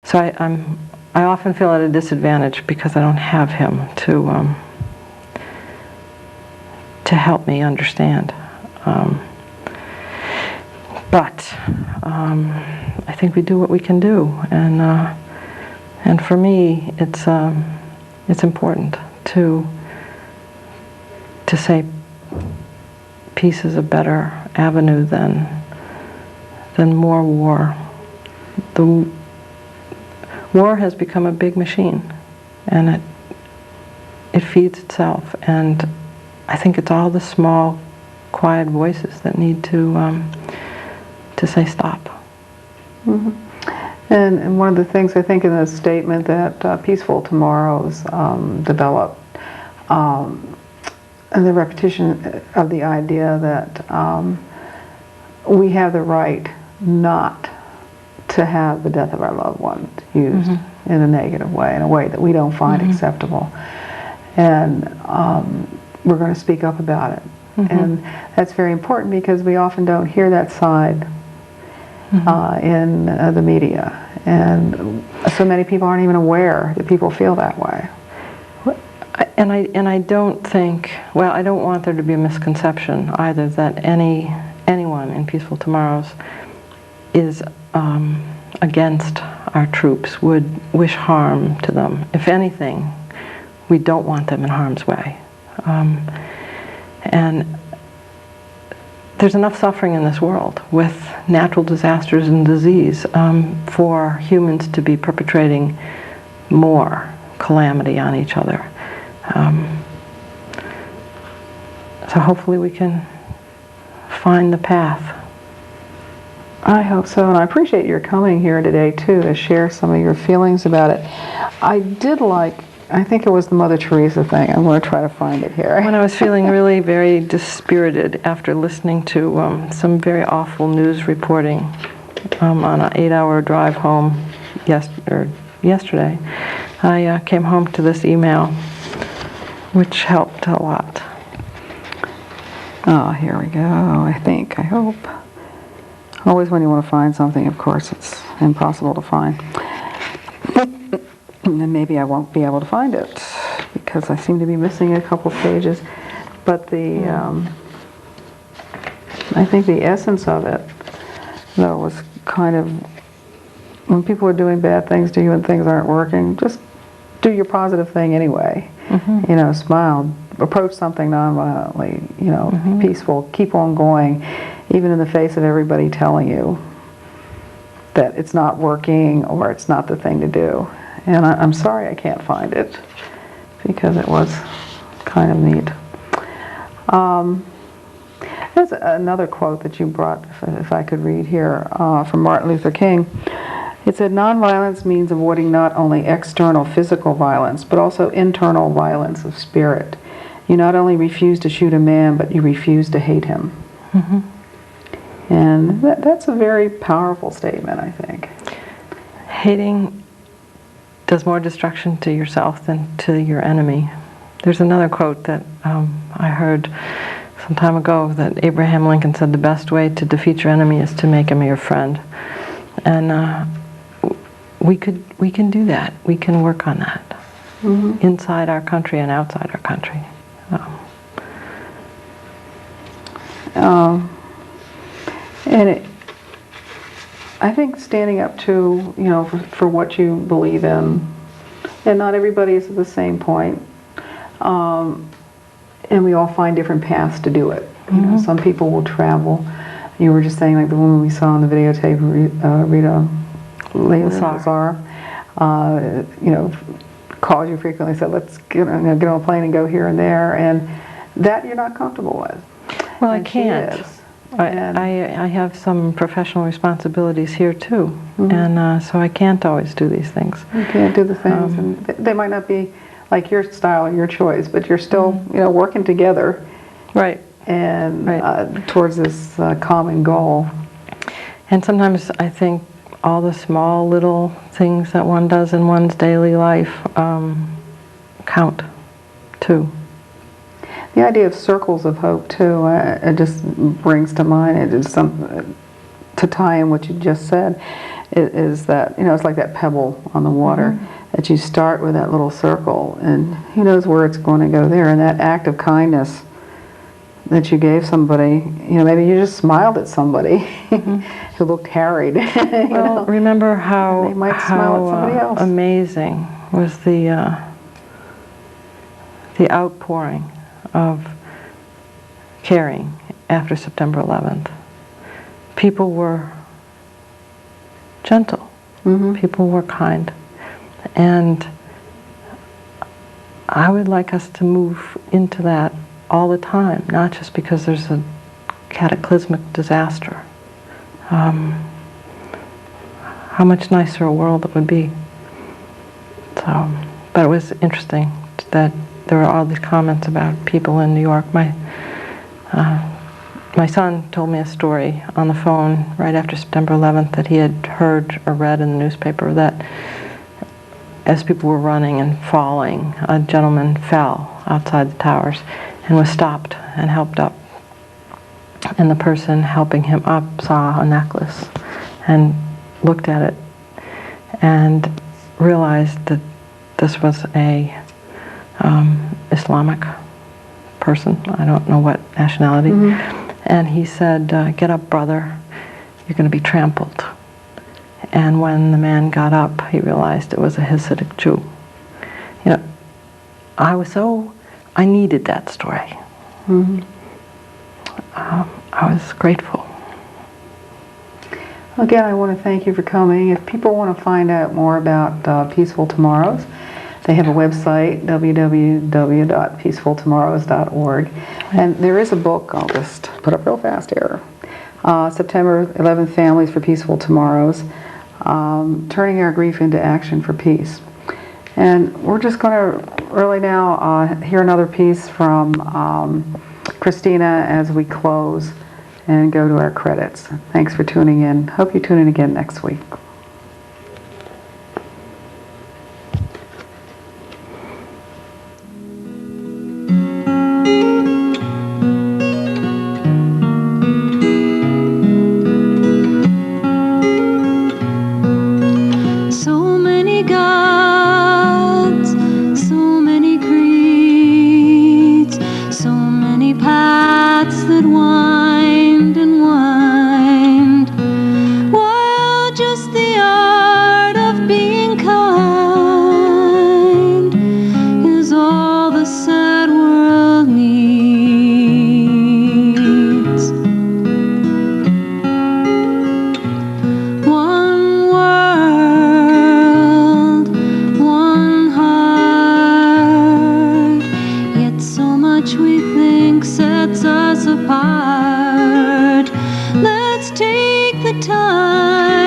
So I often feel at a disadvantage because I don't have him to help me understand. But I think we do what we can do, and for me, it's important to say peace is a better avenue than more war. The war has become a big machine, and it feeds itself, and I think it's all the small, quiet voices that need to say stop. Mm-hmm. And one of the things I think in the statement that Peaceful Tomorrows developed, and the repetition of the idea that we have the right not to have the death of our loved ones used in a negative way, in a way that we don't find acceptable. And we're going to speak up about it. And that's very important because we often don't hear that side in the media. And so many people aren't even aware that people feel that way. And I don't think, well, I don't want there to be a misconception either that anyone in Peaceful Tomorrows is against our troops, would wish harm to them. If anything, we don't want them in harm's way. And there's enough suffering in this world with natural disasters and disease for humans to be perpetrating more calamity on each other. So hopefully we can find the path. I hope so, and I appreciate your coming here today too to share some of your feelings about it. I did like, I think it was the Mother Teresa thing. I'm going to try to find it here. When I was feeling really very dispirited after listening to some very awful news reporting on an 8-hour drive home yesterday, I came home to this email, which helped a lot. Oh, here we go, I hope. Always when you want to find something, of course, it's impossible to find. And then maybe I won't be able to find it because I seem to be missing a couple pages. But I think the essence of it, though, was kind of, when people are doing bad things to you and things aren't working, just do your positive thing anyway. You know, smile, approach something nonviolently, peaceful, keep on going, even in the face of everybody telling you that it's not working or it's not the thing to do. And I'm sorry I can't find it because it was kind of neat. There's another quote that you brought, if I could read here, from Martin Luther King. It said, "Nonviolence means avoiding not only external physical violence, but also internal violence of spirit. You not only refuse to shoot a man, but you refuse to hate him." And that's a very powerful statement, I think. Hating does more destruction to yourself than to your enemy. There's another quote that I heard some time ago that Abraham Lincoln said, "The best way to defeat your enemy is to make him your friend." And we can do that. We can work on that inside our country and outside our country. And I think standing up to, for what you believe in, and not everybody is at the same point, and we all find different paths to do it. Some people will travel. You were just saying, like the woman we saw on the videotape, Rita Lazar, calls you frequently, said, "Let's get on a plane and go here and there," and that you're not comfortable with. Well, I can't. I have some professional responsibilities here too, and so I can't always do these things. You can't do the things, and they might not be like your style or your choice, but you're still, working together, right? And towards this common goal. And sometimes I think all the small little things that one does in one's daily life count too. The idea of circles of hope too, it just brings to mind, it is something to tie in what you just said. is that, it's like that pebble on the water, that you start with that little circle, and who knows where it's going to go there. And that act of kindness that you gave somebody, maybe you just smiled at somebody who looked harried. Well, remember how, they might smile at somebody else. Amazing was the outpouring of caring after September 11th. People were gentle. People were kind. And I would like us to move into that all the time, not just because there's a cataclysmic disaster. How much nicer a world it would be. So, but it was interesting that there were all these comments about people in New York. My son told me a story on the phone right after September 11th that he had heard or read in the newspaper that as people were running and falling, a gentleman fell outside the towers and was stopped and helped up. And the person helping him up saw a necklace and looked at it and realized that this was a Islamic person. I don't know what nationality. And he said, "Get up, brother. You're going to be trampled." And when the man got up, he realized it was a Hasidic Jew. I needed that story. I was grateful. Again, I want to thank you for coming. If people want to find out more about Peaceful Tomorrows, they have a website, www.peacefultomorrows.org. And there is a book, I'll just put up real fast here, September 11th Families for Peaceful Tomorrows, Turning Our Grief into Action for Peace. And we're just going to really now hear another piece from Kristina as we close and go to our credits. Thanks for tuning in. Hope you tune in again next week. Let's take the time